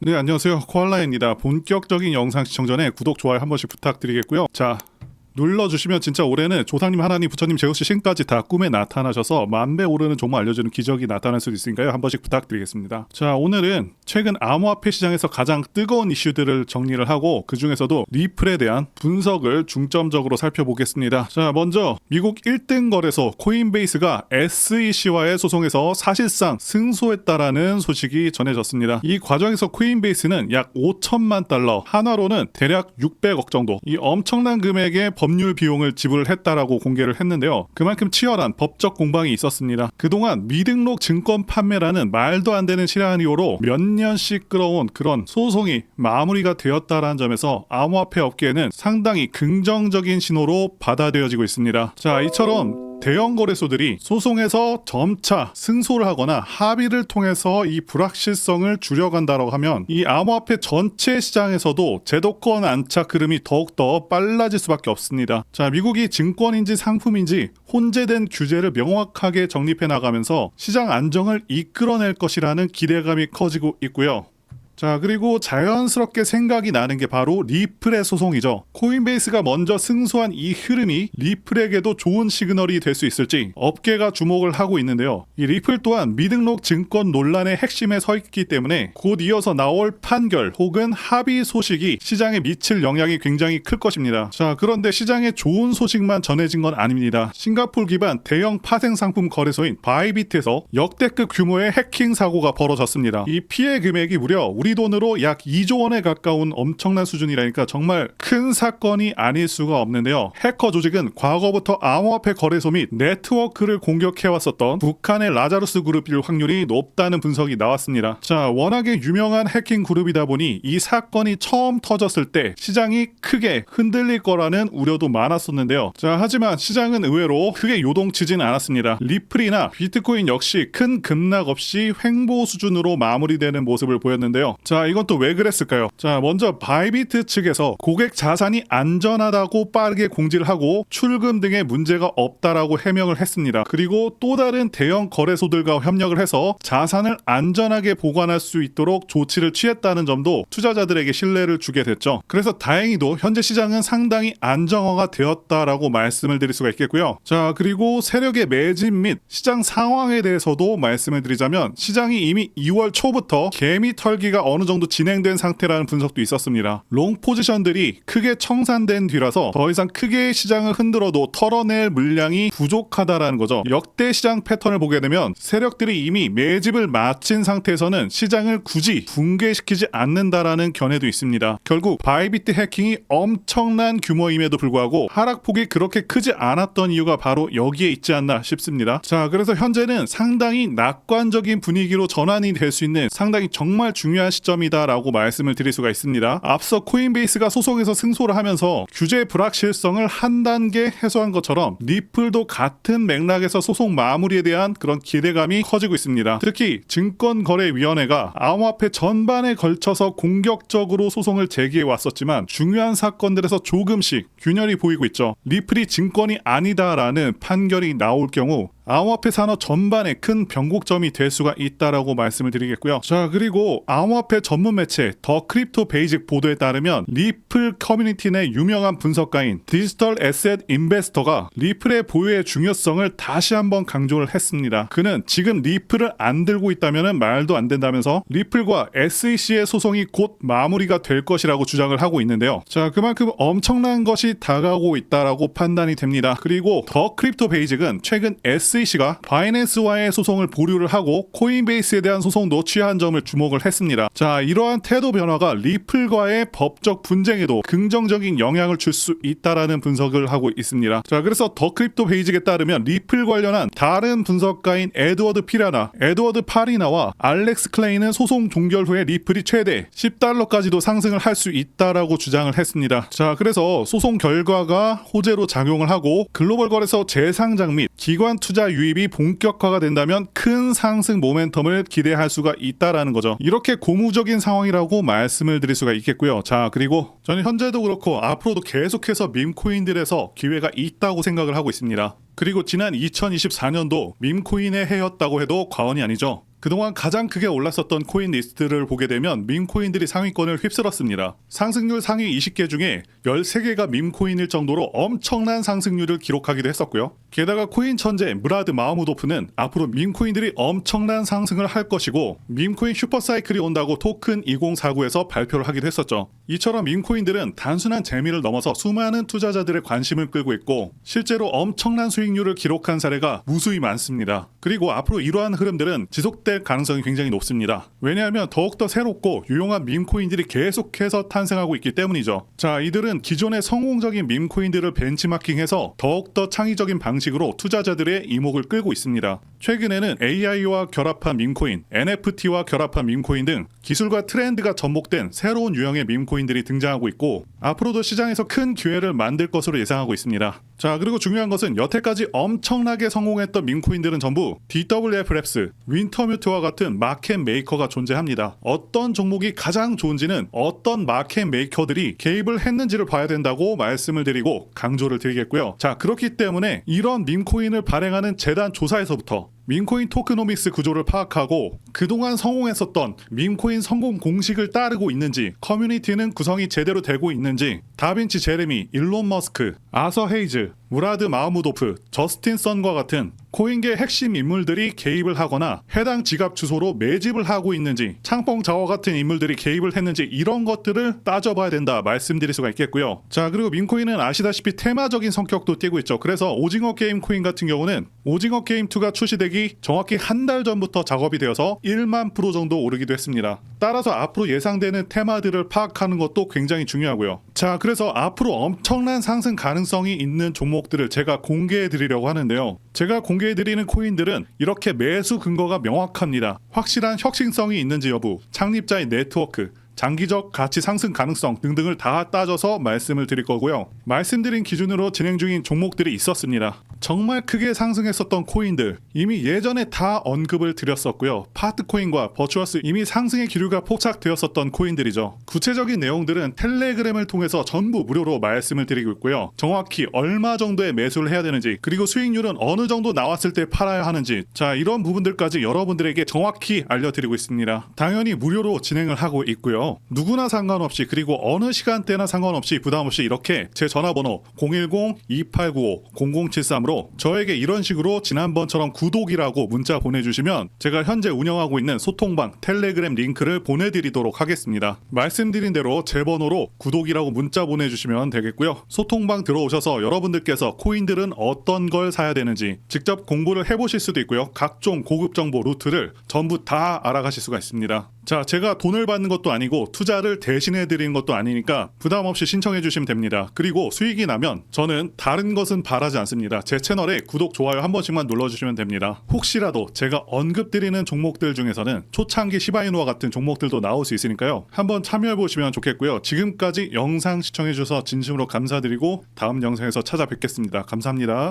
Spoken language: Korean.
네, 안녕하세요. 코알라입니다. 본격적인 영상 시청 전에 구독, 좋아요 한 번씩 부탁드리겠고요. 자, 눌러주시면 진짜 올해는 조상님, 하나님, 부처님, 제우스 신까지 다 꿈에 나타나셔서 만배 오르는 종목 알려주는 기적이 나타날 수도 있으니까요. 한 번씩 부탁드리겠습니다. 자, 오늘은 최근 암호화폐 시장에서 가장 뜨거운 이슈들을 정리를 하고 그 중에서도 리플에 대한 분석을 중점적으로 살펴보겠습니다. 자, 먼저 미국 1등 거래소 코인베이스가 SEC와의 소송에서 사실상 승소했다라는 소식이 전해졌습니다. 이 과정에서 코인베이스는 약 5천만 달러, 한화로는 대략 600억 정도, 이 엄청난 금액의 법률 비용을 지불했다라고 공개를 했는데요. 그만큼 치열한 법적 공방이 있었습니다. 그동안 미등록 증권 판매라는 말도 안 되는 시나리오로 몇 년씩 끌어온 그런 소송이 마무리가 되었다라는 점에서 암호화폐 업계에는 상당히 긍정적인 신호로 받아들여지고 있습니다. 자, 이처럼 대형 거래소들이 소송에서 점차 승소를 하거나 합의를 통해서 이 불확실성을 줄여간다고 하면 이 암호화폐 전체 시장에서도 제도권 안착 흐름이 더욱더 빨라질 수밖에 없습니다. 자, 미국이 증권인지 상품인지 혼재된 규제를 명확하게 정립해 나가면서 시장 안정을 이끌어낼 것이라는 기대감이 커지고 있고요. 자, 그리고 자연스럽게 생각이 나는 게 바로 리플의 소송이죠. 코인베이스가 먼저 승소한 이 흐름이 리플에게도 좋은 시그널이 될 수 있을지 업계가 주목을 하고 있는데요. 이 리플 또한 미등록 증권 논란의 핵심에 서 있기 때문에 곧 이어서 나올 판결 혹은 합의 소식이 시장에 미칠 영향이 굉장히 클 것입니다. 자, 그런데 시장에 좋은 소식만 전해진 건 아닙니다. 싱가포르 기반 대형 파생 상품 거래소인 바이비트에서 역대급 규모의 해킹 사고가 벌어졌습니다. 이 피해 금액이 무려 우리 돈으로 약 2조 원에 가까운 엄청난 수준이라니까 정말 큰 사건이 아닐 수가 없는데요. 해커 조직은 과거부터 암호화폐 거래소 및 네트워크를 공격해왔었던 북한의 라자루스 그룹일 확률이 높다는 분석이 나왔습니다. 자, 워낙에 유명한 해킹 그룹이다 보니 이 사건이 처음 터졌을 때 시장이 크게 흔들릴 거라는 우려도 많았었는데요. 자, 하지만 시장은 의외로 크게 요동치진 않았습니다. 리플이나 비트코인 역시 큰 급락 없이 횡보 수준으로 마무리되는 모습을 보였는데요. 자, 이건 또 왜 그랬을까요? 자, 먼저 바이비트 측에서 고객 자산이 안전하다고 빠르게 공지를 하고 출금 등의 문제가 없다라고 해명을 했습니다. 그리고 또 다른 대형 거래소들과 협력을 해서 자산을 안전하게 보관할 수 있도록 조치를 취했다는 점도 투자자들에게 신뢰를 주게 됐죠. 그래서 다행히도 현재 시장은 상당히 안정화가 되었다라고 말씀을 드릴 수가 있겠고요. 자, 그리고 세력의 매진 및 시장 상황에 대해서도 말씀을 드리자면 시장이 이미 2월 초부터 개미 털기가 어느 정도 진행된 상태라는 분석도 있었습니다. 롱 포지션들이 크게 청산된 뒤라서 더 이상 크게 시장을 흔들어도 털어낼 물량이 부족하다라는 거죠. 역대 시장 패턴을 보게 되면 세력들이 이미 매집을 마친 상태에서는 시장을 굳이 붕괴시키지 않는다라는 견해도 있습니다. 결국 바이비트 해킹이 엄청난 규모임에도 불구하고 하락폭이 그렇게 크지 않았던 이유가 바로 여기에 있지 않나 싶습니다. 자, 그래서 현재는 상당히 낙관적인 분위기로 전환이 될 수 있는 상당히 정말 중요한 시점이다라고 말씀을 드릴 수가 있습니다. 앞서 코인베이스가 소송에서 승소를 하면서 규제 불확실성을 한 단계 해소한 것처럼 리플도 같은 맥락에서 소송 마무리에 대한 그런 기대감이 커지고 있습니다. 특히 증권거래위원회가 암호화폐 전반에 걸쳐서 공격적으로 소송을 제기해 왔었지만 중요한 사건들에서 조금씩 균열이 보이고 있죠. 리플이 증권이 아니다라는 판결이 나올 경우 암호화폐 산업 전반에 큰 변곡점이 될 수가 있다라고 말씀을 드리겠고요. 자, 그리고 암호화폐 전문 매체 더 크립토 베이직 보도에 따르면 리플 커뮤니티 내 유명한 분석가인 디지털 에셋 인베스터가 리플의 보유의 중요성을 다시 한번 강조를 했습니다. 그는 지금 리플을 안 들고 있다면 말도 안 된다면서 리플과 SEC의 소송이 곧 마무리가 될 것이라고 주장을 하고 있는데요. 자, 그만큼 엄청난 것이 다가오고 있다라고 판단이 됩니다. 그리고 더 크립토 베이직은 최근 SEC가 바이낸스와의 소송을 보류를 하고 코인베이스에 대한 소송도 취한 점을 주목을 했습니다. 자, 이러한 태도 변화가 리플과의 법적 분쟁에도 긍정적인 영향을 줄 수 있다라는 분석을 하고 있습니다. 자, 그래서 더 크립토 베이직에 따르면 리플 관련한 다른 분석가인 에드워드 피라나, 에드워드 파리나와 알렉스 클레이는 소송 종결 후에 리플이 최대 $10까지도 상승을 할 수 있다라고 주장을 했습니다. 자, 그래서 소송 결과가 호재로 작용을 하고 글로벌 거래소 재상장 및 기관 투자 유입이 본격화가 된다면 큰 상승 모멘텀을 기대할 수가 있다라는 거죠. 이렇게 고무적인 상황이라고 말씀을 드릴 수가 있겠고요. 자, 그리고 저는 현재도 그렇고 앞으로도 계속해서 밈코인들에서 기회가 있다고 생각을 하고 있습니다. 그리고 지난 2024년도 밈코인의 해였다고 해도 과언이 아니죠. 그동안 가장 크게 올랐었던 코인 리스트를 보게 되면 밈코인들이 상위권을 휩쓸었습니다. 상승률 상위 20개 중에 13개가 밈코인일 정도로 엄청난 상승률을 기록하기도 했었고요. 게다가 코인 천재 무라드 마흐무도프는 앞으로 밈코인들이 엄청난 상승을 할 것이고 밈코인 슈퍼사이클이 온다고 토큰 2049에서 발표를 하기도 했었죠. 이처럼 밈코인들은 단순한 재미를 넘어서 수많은 투자자들의 관심을 끌고 있고 실제로 엄청난 수익률을 기록한 사례가 무수히 많습니다. 그리고 앞으로 이러한 흐름들은 지속될 가능성이 굉장히 높습니다. 왜냐하면 더욱더 새롭고 유용한 밈코인들이 계속해서 탄생하고 있기 때문이죠. 자, 이들은 기존의 성공적인 밈코인들을 벤치마킹해서 더욱더 창의적인 방식으로 투자자들의 이목을 끌고 있습니다. 최근에는 AI와 결합한 밈코인, NFT와 결합한 밈코인 등 기술과 트렌드가 접목된 새로운 유형의 밈코인들이 등장하고 있고 앞으로도 시장에서 큰 기회를 만들 것으로 예상하고 있습니다. 자, 그리고 중요한 것은 여태까지 엄청나게 성공했던 밈코인들은 전부 DWF 랩스, 윈터뮤트와 같은 마켓 메이커가 존재합니다. 어떤 종목이 가장 좋은지는 어떤 마켓 메이커들이 개입을 했는지를 봐야 된다고 말씀을 드리고 강조를 드리겠고요. 자, 그렇기 때문에 이런 밈코인을 발행하는 재단 조사에서부터 밈코인 토크노믹스 구조를 파악하고 그동안 성공했었던 밈코인 성공 공식을 따르고 있는지, 커뮤니티는 구성이 제대로 되고 있는지, 다빈치 제레미, 일론 머스크, 아서 헤이즈, 무라드 마흐무도프, 저스틴 선과 같은 코인계 핵심 인물들이 개입을 하거나 해당 지갑 주소로 매집을 하고 있는지, 창펑 자워 같은 인물들이 개입을 했는지 이런 것들을 따져봐야 된다 말씀드릴 수가 있겠고요. 자, 그리고 밈코인은 아시다시피 테마적인 성격도 띠고 있죠. 그래서 오징어 게임 코인 같은 경우는 오징어 게임 2가 출시되기 정확히 한 달 전부터 작업이 되어서 1만 프로 정도 오르기도 했습니다. 따라서 앞으로 예상되는 테마들을 파악하는 것도 굉장히 중요하고요. 자, 그래서 앞으로 엄청난 상승 가능성이 있는 종목들을 제가 공개해 드리려고 하는데요. 제가 공개해 드리는 코인들은 이렇게 매수 근거가 명확합니다. 확실한 혁신성이 있는지 여부, 창립자의 네트워크, 장기적 가치 상승 가능성 등등을 다 따져서 말씀을 드릴 거고요. 말씀드린 기준으로 진행 중인 종목들이 있었습니다. 정말 크게 상승했었던 코인들 이미 예전에 다 언급을 드렸었고요. 파트코인과 버추어스 이미 상승의 기류가 포착되었었던 코인들이죠. 구체적인 내용들은 텔레그램을 통해서 전부 무료로 말씀을 드리고 있고요. 정확히 얼마 정도의 매수를 해야 되는지, 그리고 수익률은 어느 정도 나왔을 때 팔아야 하는지, 자, 이런 부분들까지 여러분들에게 정확히 알려드리고 있습니다. 당연히 무료로 진행을 하고 있고요. 누구나 상관없이, 그리고 어느 시간대나 상관없이 부담없이 이렇게 제 전화번호 010-2895-0073으로 저에게 이런 식으로 지난번처럼 구독이라고 문자 보내주시면 제가 현재 운영하고 있는 소통방 텔레그램 링크를 보내드리도록 하겠습니다. 말씀드린 대로 제 번호로 구독이라고 문자 보내주시면 되겠고요. 소통방 들어오셔서 여러분들께서 코인들은 어떤 걸 사야 되는지 직접 공부를 해보실 수도 있고요. 각종 고급 정보 루트를 전부 다 알아가실 수가 있습니다. 자, 제가 돈을 받는 것도 아니고 투자를 대신해 드리는 것도 아니니까 부담 없이 신청해 주시면 됩니다. 그리고 수익이 나면 저는 다른 것은 바라지 않습니다. 제 채널에 구독, 좋아요 한 번씩만 눌러주시면 됩니다. 혹시라도 제가 언급드리는 종목들 중에서는 초창기 시바이누와 같은 종목들도 나올 수 있으니까요. 한번 참여해 보시면 좋겠고요. 지금까지 영상 시청해 주셔서 진심으로 감사드리고 다음 영상에서 찾아뵙겠습니다. 감사합니다.